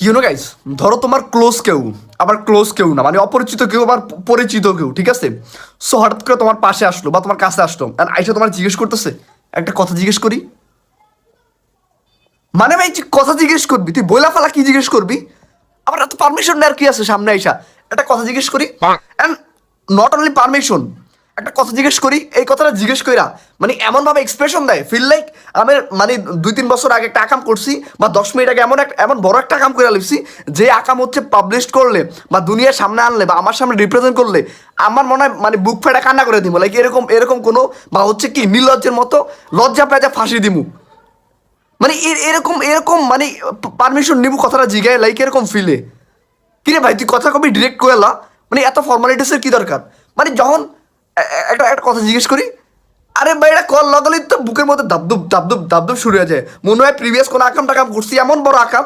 কি হলো গাইস, ধরো তোমার ক্লোজ কেউ আবার ক্লোজ কেউ না, মানে অপরিচিত কেউ আবার পরিচিত কেউ, ঠিক আছে? সো হঠাৎ করে তোমার পাশে আসলো বা তোমার কাছে আসলো, আর আইসা তোমার জিজ্ঞেস করতেছে একটা কথা জিজ্ঞেস করি, মানে ভাই কথা জিজ্ঞেস করবি, তুই বইলা ফালা কি জিজ্ঞেস করবি? আবার এত পারমিশন নেওয়ার কি আছে? সামনে আইসা একটা কথা জিজ্ঞেস করি, অ্যান্ড নট অনলি পারমিশন, একটা কথা জিজ্ঞেস করি, এই কথাটা জিজ্ঞেস কইরা মানে এমনভাবে এক্সপ্রেশন দেয়, ফিল লাইক আমি মানে 2-3 বছর আগে একটা আকাম করছি, বা 10 মিনিট আগে এমন বড় একটা আকাম করে লিখছি, যে আকাম হচ্ছে পাবলিশ করলে বা দুনিয়ার সামনে আনলে বা আমার সামনে রিপ্রেজেন্ট করলে আমার মনে হয় মানে বুক ফেটা কান্না করে দিব, লাইক এরকম এরকম কোনো, বা হচ্ছে কি নির্লজ্জের মতো লজ্জা পেঁজা ফাঁসি দিমু, মানে এরকম এরকম মানে পারমিশন নিবু কথাটা জিগায়, লাইক এরকম ফিলে কিরে ভাই তুই কথা কবি ডিরেক্ট করে এলা, মানে এত ফর্মালিটিসের কি দরকার? মানে যখন একটা একটা কথা জিজ্ঞেস করি, আরে ভাই এটা কল লাগালেই তো বুকের মধ্যে দাবদুব দাবদুব দাবদুব শুরু হয়ে যায়, মনে হয় প্রিভিয়াস কোনো আকাম টাকাম করছি, এমন বড় আকাম